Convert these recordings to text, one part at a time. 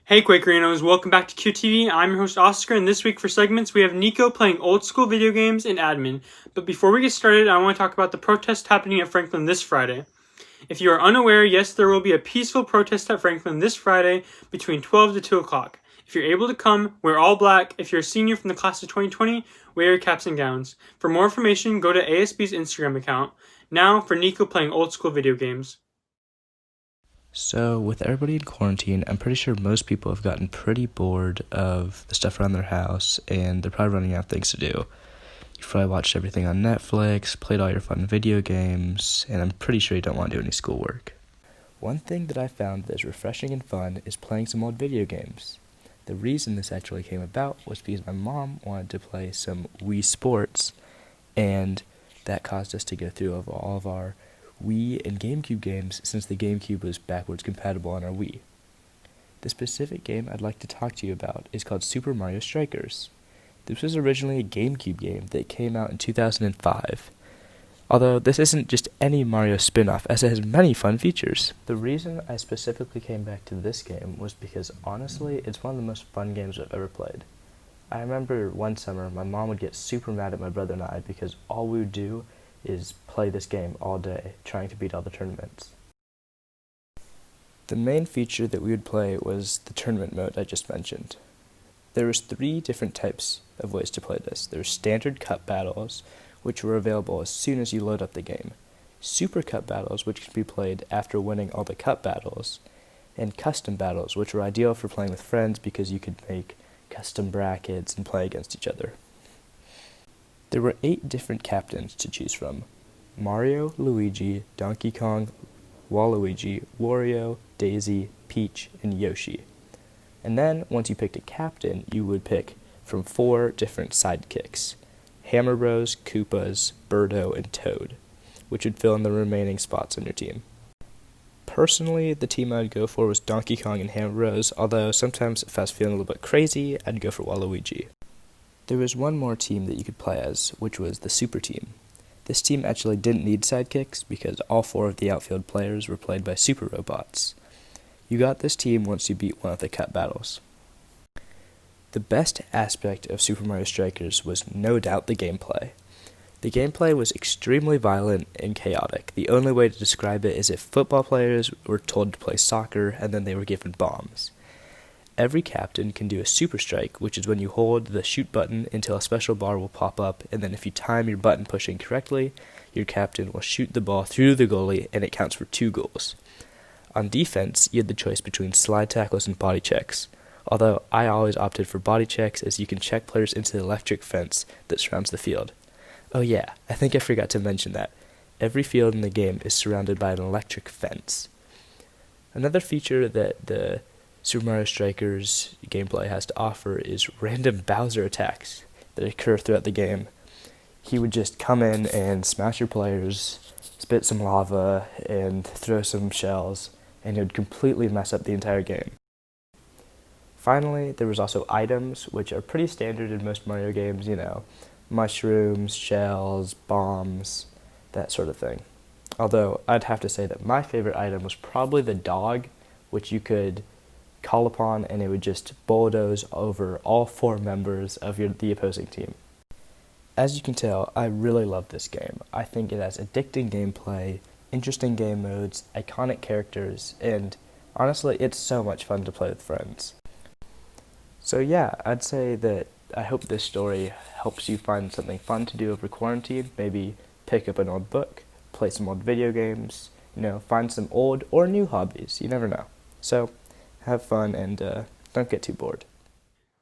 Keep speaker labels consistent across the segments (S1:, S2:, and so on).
S1: Hey Quakerinos, welcome back to QTV. I'm your host Oscar, and this week for segments we have Nico playing old school video games and admin. But before we get started, I want to talk about the protest happening at Franklin this Friday. If you are unaware, yes, there will be a peaceful protest at Franklin this Friday between 12 to 2 o'clock. If you're able to come, wear all black. If you're a senior from the class of 2020, wear your caps and gowns. For more information, go to ASB's Instagram account. Now for Nico playing old school video games.
S2: So, with everybody in quarantine, I'm pretty sure most people have gotten pretty bored of the stuff around their house, and they're probably running out of things to do. You've probably watched everything on Netflix, played all your fun video games, and I'm pretty sure you don't want to do any schoolwork. One thing that I found that's refreshing and fun is playing some old video games. The reason this actually came about was because my mom wanted to play some Wii Sports, and that caused us to go through all of our Wii and GameCube games since the GameCube was backwards compatible on our Wii. The specific game I'd like to talk to you about is called Super Mario Strikers. This was originally a GameCube game that came out in 2005. Although this isn't just any Mario spin-off, as it has many fun features. The reason I specifically came back to this game was because honestly, it's one of the most fun games I've ever played. I remember one summer my mom would get super mad at my brother and I because all we would do is play this game all day, trying to beat all the tournaments. The main feature that we would play was the tournament mode I just mentioned. There was 3 different types of ways to play this. There were standard cup battles, which were available as soon as you load up the game, super cup battles, which could be played after winning all the cup battles, and custom battles, which were ideal for playing with friends because you could make custom brackets and play against each other. There were 8 different captains to choose from: Mario, Luigi, Donkey Kong, Waluigi, Wario, Daisy, Peach, and Yoshi. And then, once you picked a captain, you would pick from 4 different sidekicks: Hammer Bros, Koopas, Birdo, and Toad, which would fill in the remaining spots on your team. Personally, the team I'd go for was Donkey Kong and Hammer Bros, although sometimes if I was feeling a little bit crazy, I'd go for Waluigi. There was one more team that you could play as, which was the Super Team. This team actually didn't need sidekicks because all 4 of the outfield players were played by super robots. You got this team once you beat one of the cup battles. The best aspect of Super Mario Strikers was no doubt the gameplay. The gameplay was extremely violent and chaotic. The only way to describe it is if football players were told to play soccer and then they were given bombs. Every captain can do a super strike, which is when you hold the shoot button until a special bar will pop up, and then if you time your button pushing correctly, your captain will shoot the ball through the goalie and it counts for 2 goals. On defense, you had the choice between slide tackles and body checks, although I always opted for body checks as you can check players into the electric fence that surrounds the field. Oh yeah, I think I forgot to mention that. Every field in the game is surrounded by an electric fence. Another feature that the Super Mario Strikers gameplay has to offer is random Bowser attacks that occur throughout the game. He would just come in and smash your players, spit some lava, and throw some shells, and it would completely mess up the entire game. Finally, there was also items, which are pretty standard in most Mario games, mushrooms, shells, bombs, that sort of thing. Although, I'd have to say that my favorite item was probably the dog, which you could call upon and it would just bulldoze over all 4 members of the opposing team. As you can tell, I really love this game. I think it has addicting gameplay, interesting game modes, iconic characters, and honestly, it's so much fun to play with friends. So yeah, I'd say that I hope this story helps you find something fun to do over quarantine. Maybe pick up an old book, play some old video games, find some old or new hobbies. You never know. So have fun and don't get too bored.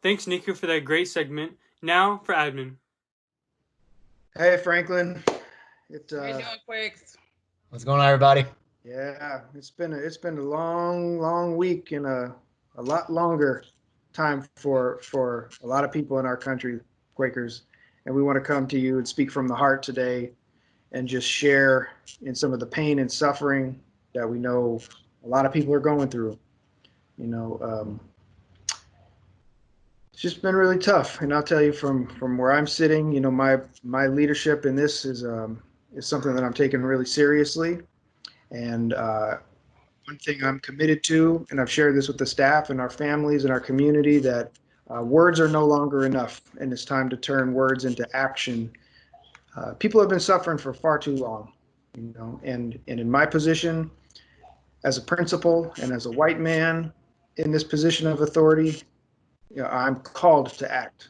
S1: Thanks, Nico, for that great segment. Now for admin.
S3: Hey, Franklin.
S4: How you doing, Quakes?
S5: What's going on, everybody?
S3: Yeah, it's been a long week and a lot longer time for a lot of people in our country, Quakers, and we want to come to you and speak from the heart today, and just share in some of the pain and suffering that we know a lot of people are going through. It's just been really tough, and I'll tell you from where I'm sitting, my leadership in this is something that I'm taking really seriously, and one thing I'm committed to, and I've shared this with the staff and our families and our community, that words are no longer enough, and it's time to turn words into action. People have been suffering for far too long, and in my position as a principal and as a white man in this position of authority, I'm called to act.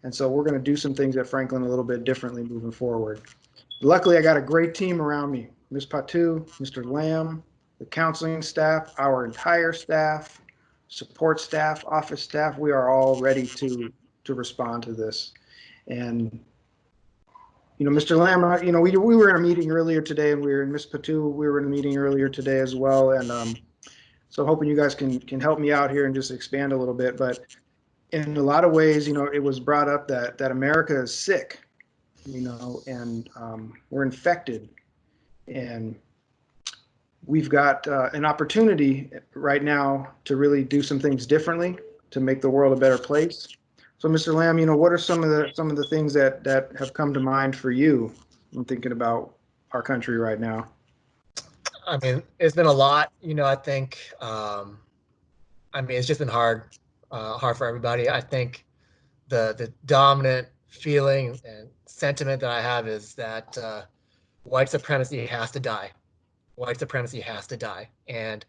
S3: And so we're going to do some things at Franklin a little bit differently moving forward. Luckily, I got a great team around me. Ms. Patu, Mr. Lamb, the counseling staff, our entire staff, support staff, office staff, we are all ready to respond to this. And Mr. Lamb, we were in a meeting earlier today, and we were in Ms. Patu, we were in a meeting earlier today as well. And so hoping you guys can help me out here and just expand a little bit. But in a lot of ways, it was brought up that America is sick, and we're infected. And we've got an opportunity right now to really do some things differently to make the world a better place. So, Mr. Lamb, what are some of the things that have come to mind for you when thinking about our country right now?
S5: I mean, it's been a lot. I think. It's just been hard for everybody. I think the dominant feeling and sentiment that I have is that white supremacy has to die. White supremacy has to die, and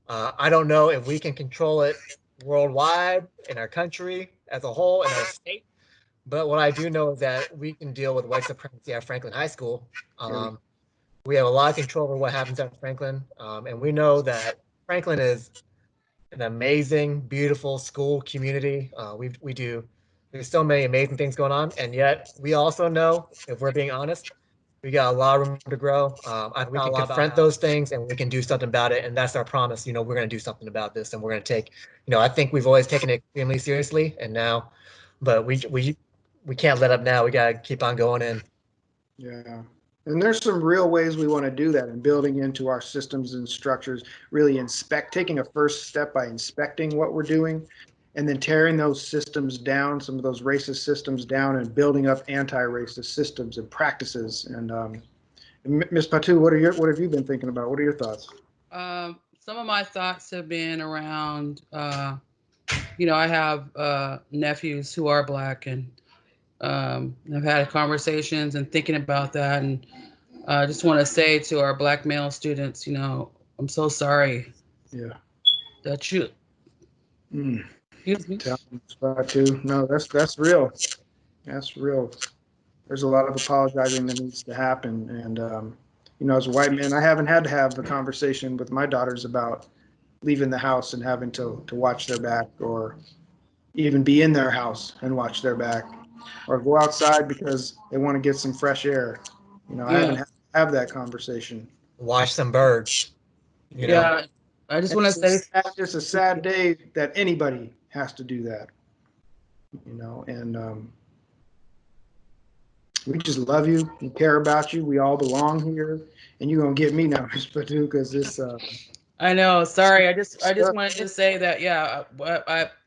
S5: I don't know if we can control it worldwide, in our country as a whole, in our state. But what I do know is that we can deal with white supremacy at Franklin High School. We have a lot of control over what happens at Franklin, and we know that Franklin is an amazing, beautiful school community. We do. There's so many amazing things going on, and yet we also know, if we're being honest, we got a lot of room to grow. We can confront those things, and we can do something about it. And that's our promise. We're going to do something about this, and we're going to take. I think we've always taken it extremely seriously, and now, but we can't let up now. We got to keep on going in.
S3: Yeah. And there's some real ways we want to do that, and building into our systems and structures, really taking a first step by inspecting what we're doing, and then tearing those systems down, some of those racist systems down, and building up anti-racist systems and practices. And Ms. Patu, what have you been thinking about? What are your thoughts?
S4: Some of my thoughts have been around, I have nephews who are Black, and I've had conversations and thinking about that. And I just want to say to our Black male students, I'm so sorry.
S3: Yeah.
S4: That you. Excuse me.
S3: Patu. No, that's real. That's real. There's a lot of apologizing that needs to happen. And, as a white man, I haven't had to have the conversation with my daughters about leaving the house and having to watch their back, or even be in their house and watch their back, or go outside because they want to get some fresh air. I haven't had to have that conversation.
S5: Watch some birds.
S4: Yeah. I just want to say
S3: it's a sad day that anybody has to do that. And we just love you. We care about you. We all belong here. And you're gonna get me now, Ms. Patu, because this.
S4: I know. Sorry. I just wanted to say that. Yeah.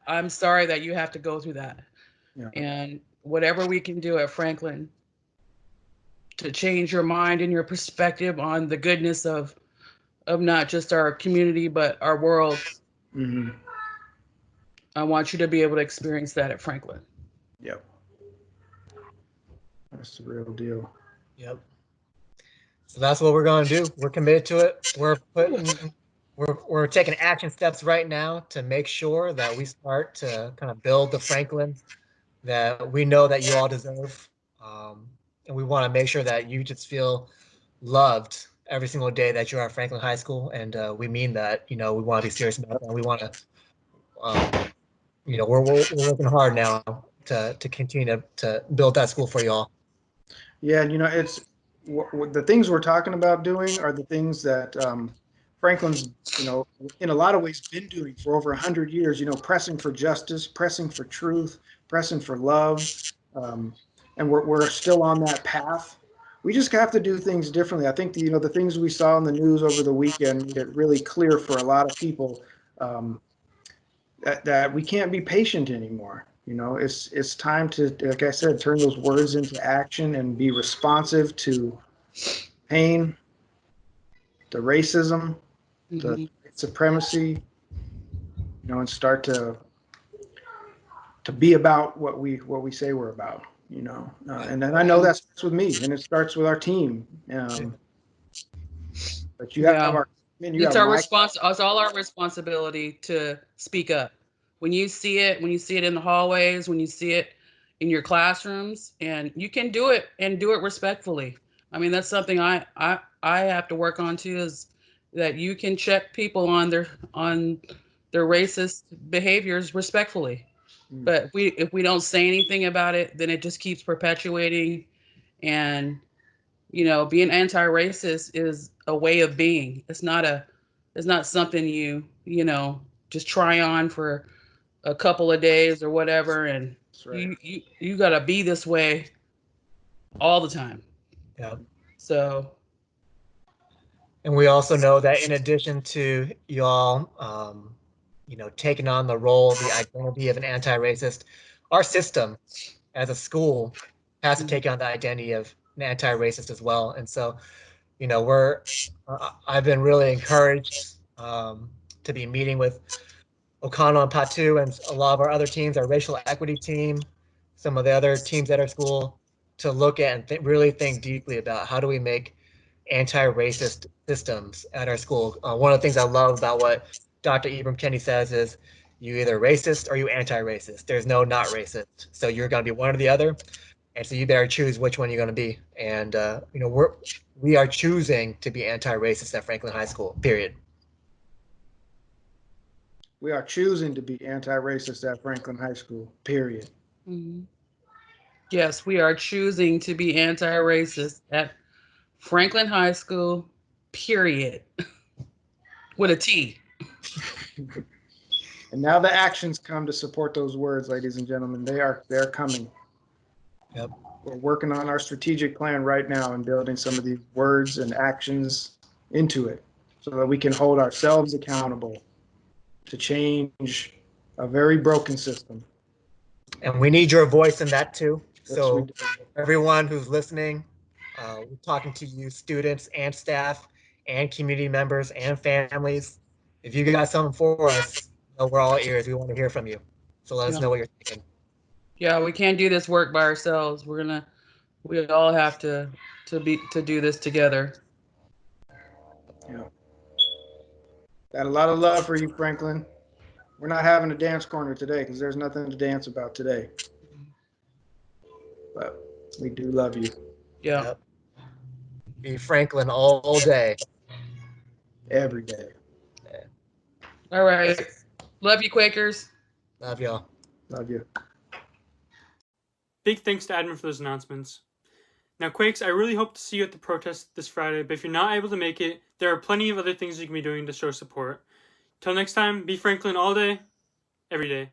S4: I'm sorry that you have to go through that.
S3: Yeah.
S4: And whatever we can do at Franklin to change your mind and your perspective on the goodness of not just our community but our world.
S3: Mm-hmm.
S4: I want you to be able to experience that at Franklin.
S3: Yep. That's the real deal.
S5: Yep. So that's what we're going to do. We're committed to it. We're taking action steps right now to make sure that we start to kind of build the Franklin that we know that you all deserve. And we want to make sure that you just feel loved every single day that you're at Franklin High School. And we mean that. We want to be serious about that. We want to, we're working hard now to continue to build that school for you all.
S3: Yeah, and it's the things we're talking about doing are the things that Franklin's, in a lot of ways been doing for over 100 years, pressing for justice, pressing for truth, pressing for love. And we're still on that path. We just have to do things differently. I think the things we saw in the news over the weekend made it really clear for a lot of people that we can't be patient anymore. It's time to, like I said, turn those words into action and be responsive to pain, to racism, the supremacy, and start to be about what we say we're about, and then I know that starts with me and it starts with our team. But you have
S4: Yeah.
S3: our, and you
S4: It's
S3: have
S4: our
S3: my,
S4: it's all our responsibility to speak up. When you see it in the hallways, when you see it in your classrooms, and you can do it and do it respectfully. I mean, that's something I have to work on too, is that you can check people on their racist behaviors respectfully. But if we don't say anything about it, then it just keeps perpetuating. And being anti-racist is a way of being. It's not something just try on for a couple of days or whatever, and
S3: that's right.
S4: you got to be this way all the time.
S5: Yeah.
S4: So
S5: And we also know that in addition to y'all, taking on the role, the identity of an anti-racist, our system as a school has to take on the identity of an anti-racist as well. And so, I've been really encouraged to be meeting with O'Connell and Patu and a lot of our other teams, our racial equity team, some of the other teams at our school, to look at and really think deeply about how do we make anti-racist systems at our school. One of the things I love about what Dr. Ibram Kenny says is you either racist or you anti-racist. There's no not racist. So you're going to be one or the other. And so you better choose which one you're going to be. And, we are choosing to be anti-racist at Franklin High School, period.
S3: We are choosing to be anti-racist at Franklin High School, period.
S4: yes, we are choosing to be anti-racist at Franklin High School, period. With a T.
S3: And now the actions come to support those words, ladies and gentlemen. They're coming.
S5: Yep.
S3: We're working on our strategic plan right now and building some of these words and actions into it so that we can hold ourselves accountable to change a very broken system.
S5: And we need your voice in that too.
S3: Yes, we
S5: So
S3: do.
S5: everyone who's listening, we're talking to you, students and staff and community members and families. If you got something for us, we're all ears. We want to hear from you. So let us
S4: Yeah.
S5: know what you're thinking.
S4: Yeah, we can't do this work by ourselves. We all have to do this together.
S3: Yeah. Got a lot of love for you, Franklin. We're not having a dance corner today because there's nothing to dance about today. But we do love you.
S4: Yeah.
S5: Yep. Be Franklin all day.
S3: Every day.
S4: All right. Love you, Quakers.
S5: Love y'all.
S3: Love you.
S1: Big thanks to Admin for those announcements. Now, Quakes, I really hope to see you at the protest this Friday, but if you're not able to make it, there are plenty of other things you can be doing to show support. Till next time, be Franklin all day, every day.